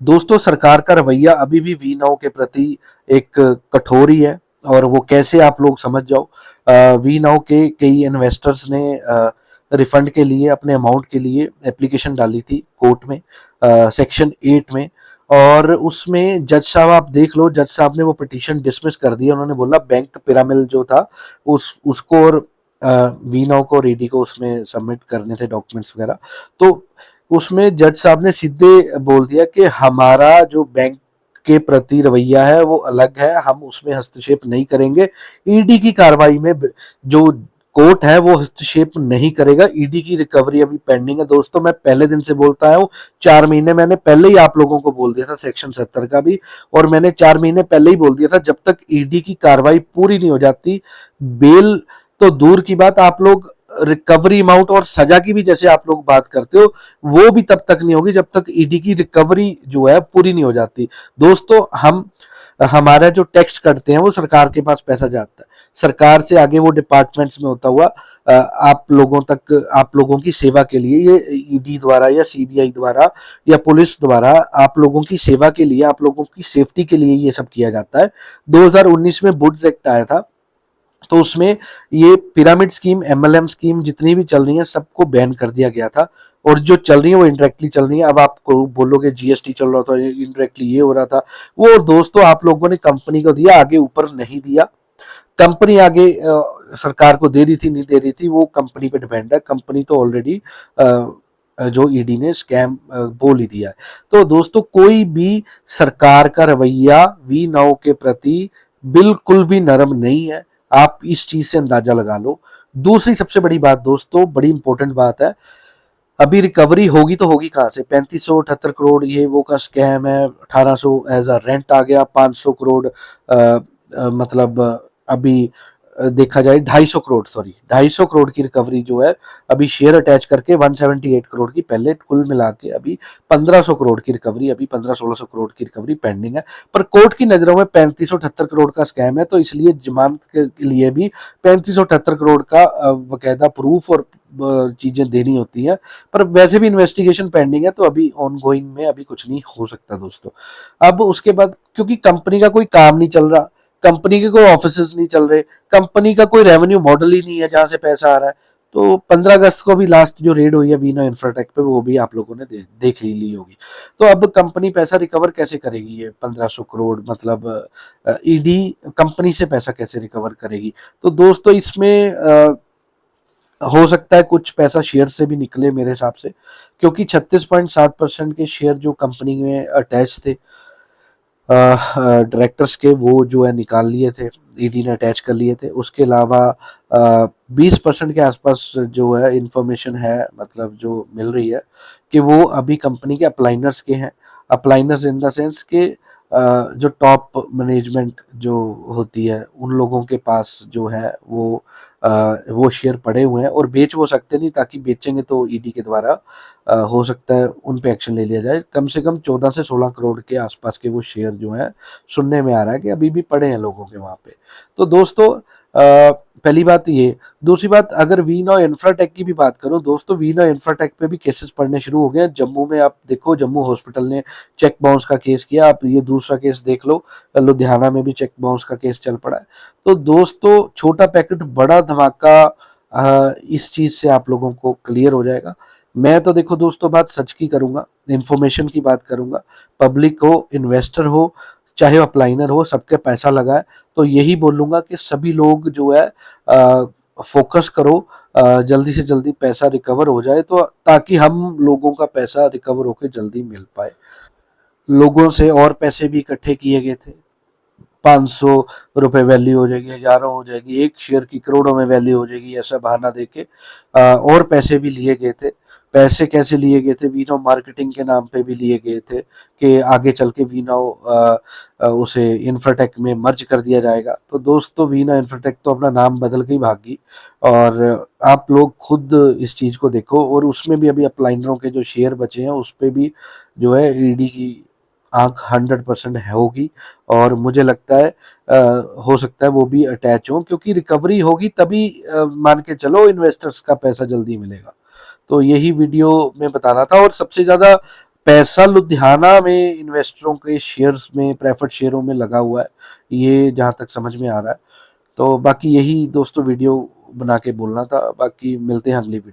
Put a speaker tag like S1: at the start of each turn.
S1: दोस्तों सरकार का रवैया अभी भी वी नाउ के प्रति एक कठोर ही है और वो कैसे आप लोग समझ जाओ। वी नाउ के कई इन्वेस्टर्स ने रिफंड के लिए अपने अमाउंट के लिए एप्लीकेशन डाली थी कोर्ट में सेक्शन 8 में। और उसमें जज साहब आप देख लो, जज साहब ने वो पिटीशन डिसमिस कर दिया। उन्होंने बोला बैंक पिरामिल जो था उसको और वी नाउ को और ईडी को उसमें सबमिट करने थे डॉक्यूमेंट्स वगैरह। तो उसमें जज साहब ने सीधे बोल दिया कि हमारा जो बैंक के प्रति रवैया है वो अलग है, हम उसमें हस्तक्षेप नहीं करेंगे। ईडी की कार्रवाई में जो कोर्ट है वो हस्तक्षेप नहीं करेगा। ईडी की रिकवरी अभी पेंडिंग है। दोस्तों मैं पहले दिन से बोलता आया हूँ, 4 महीने मैंने पहले ही आप लोगों को बोल दिया था सेक्शन 70 का भी, और मैंने 4 महीने पहले ही बोल दिया था जब तक ईडी की कार्रवाई पूरी नहीं हो जाती, बेल तो दूर की बात, आप लोग रिकवरी अमाउंट और सजा की भी जैसे आप लोग बात करते हो वो भी तब तक नहीं होगी जब तक ईडी की रिकवरी जो है पूरी नहीं हो जाती। दोस्तों हम हमारा जो टैक्स कटते हैं वो सरकार के पास पैसा जाता है, सरकार से आगे वो डिपार्टमेंट्स में होता हुआ आप लोगों तक, आप लोगों की सेवा के लिए ये ईडी द्वारा या सीबीआई द्वारा या पुलिस द्वारा आप लोगों की सेवा के लिए, आप लोगों की सेफ्टी के लिए ये सब किया जाता है। 2019 में वुड्स एक्ट आया था, तो उसमें ये पिरामिड स्कीम, एमएलएम स्कीम जितनी भी चल रही है सबको बैन कर दिया गया था। और जो चल रही है वो इनडायरेक्टली चल रही है। अब आपको बोलोगे जीएसटी चल रहा था, इनडायरेक्टली ये हो रहा था वो। दोस्तों आप लोगों ने कंपनी को दिया, आगे ऊपर नहीं दिया। कंपनी आगे सरकार को दे रही थी नहीं दे रही थी वो कंपनी पे डिपेंड है। कंपनी तो ऑलरेडी जो ईडी ने स्कैम बोल ही दिया है। तो दोस्तों कोई भी सरकार का रवैया वी नाउ के प्रति बिल्कुल भी नरम नहीं है, आप इस चीज से अंदाजा लगा लो। दूसरी सबसे बड़ी बात दोस्तों, बड़ी इंपॉर्टेंट बात है, अभी रिकवरी होगी तो होगी कहां से? 3578 करोड़ ये वो का स्कैम है, 1800 एज अ रेंट आ गया, 500 करोड़ मतलब अभी देखा जाए 250 करोड़, सॉरी 250 करोड़ की रिकवरी जो है अभी शेयर अटैच करके 178 करोड़ की, पहले कुल मिला के अभी 1500 करोड़ की रिकवरी, अभी 1500-1600 करोड़ की रिकवरी पेंडिंग है। पर कोर्ट की नजरों में 3578 करोड़ का स्कैम है, तो इसलिए जमानत के लिए भी 3578 करोड़ का बकायदा प्रूफ और चीजें देनी होती है। पर वैसे भी इन्वेस्टिगेशन पेंडिंग है तो अभी ऑन गोइंग में अभी कुछ नहीं हो सकता दोस्तों। अब उसके बाद क्योंकि कंपनी का कोई काम नहीं चल रहा, कंपनी के कोई ऑफिस नहीं चल रहे, कंपनी का कोई रेवेन्यू मॉडल ही नहीं है जहां से पैसा आ रहा है, तो 15 अगस्त को भी लास्ट जो रेड हुई है वीना इंफ्राटेक पे वो भी आप लोगों ने देख ही ली होगी। तो अब कंपनी पैसा रिकवर कैसे करेगी? ये 1500 करोड़ मतलब ईडी कंपनी से पैसा कैसे रिकवर करेगी? तो दोस्तों इसमें हो सकता है कुछ पैसा शेयर से भी निकले मेरे हिसाब से, क्योंकि 36.7% के शेयर जो कंपनी में अटैच थे डायरेक्टर्स के, वो जो है निकाल लिए थे, ईडी ने अटैच कर लिए थे। उसके अलावा 20% के आसपास जो है इंफॉर्मेशन है, मतलब जो मिल रही है कि वो अभी कंपनी के अप्लाइनर्स के हैं। अप्लाइनर्स इन द सेंस के जो टॉप मैनेजमेंट जो होती है उन लोगों के पास जो है वो शेयर पड़े हुए हैं और बेच वो सकते नहीं, ताकि बेचेंगे तो ईडी के द्वारा हो सकता है उन पे एक्शन ले लिया जाए। कम से कम 14 से 16 करोड़ के आसपास के वो शेयर जो है सुनने में आ रहा है कि अभी भी पड़े हैं लोगों के वहां पे। तो दोस्तों पहली बात ये। दूसरी बात, अगर वी नाउ इंफ्राटेक की भी बात करूं दोस्तों, वी नाउ इंफ्राटेक पे भी केसेस पड़ने शुरू हो गए हैं। जम्मू में आप देखो, जम्मू हॉस्पिटल ने चेक बाउंस का केस किया, आप ये दूसरा केस देख लो, लुधियाना में भी चेक बाउंस का केस चल पड़ा है। तो दोस्तों छोटा पैकेट बड़ा धमाका, इस चीज से आप लोगों को क्लियर हो जाएगा। मैं तो देखो दोस्तों बात सच की करूंगा, इंफॉर्मेशन की बात करूंगा। पब्लिक हो, इन्वेस्टर हो, चाहे अप्लाइनर हो, सबके पैसा लगा है, तो यही बोलूंगा कि सभी लोग जो है फोकस करो, जल्दी से जल्दी पैसा रिकवर हो जाए, तो ताकि हम लोगों का पैसा रिकवर होकर जल्दी मिल पाए। लोगों से और पैसे भी इकट्ठे किए गए थे, 500 रुपए वैल्यू हो जाएगी, 1000 हो जाएगी, एक शेयर की करोड़ों में वैल्यू हो जाएगी, ऐसा बहाना देके और पैसे भी लिए गए थे। पैसे कैसे लिए गए थे? वीनाउ मार्केटिंग के नाम पे भी लिए गए थे कि आगे चल के वीनाउ उसे इंफ्राटेक में मर्ज कर दिया जाएगा। तो दोस्तों वीना इंफ्राटेक तो अपना नाम बदल के ही भागी, और आप लोग खुद इस चीज को देखो। और उसमें भी अभी अपलाइनरों के जो शेयर बचे हैं उस पे भी जो है ईडी की आंख 100% होगी, और मुझे लगता है हो सकता है वो भी अटैच हो, क्योंकि रिकवरी होगी तभी मान के चलो इन्वेस्टर्स का पैसा जल्दी मिलेगा। तो यही वीडियो में बताना था। और सबसे ज्यादा पैसा लुधियाना में इन्वेस्टरों के शेयर्स में, प्रेफर्ड शेयरों में लगा हुआ है, ये जहां तक समझ में आ रहा है। तो बाकी यही दोस्तों वीडियो बना के बोलना था, बाकी मिलते हैं अगली वीडियो।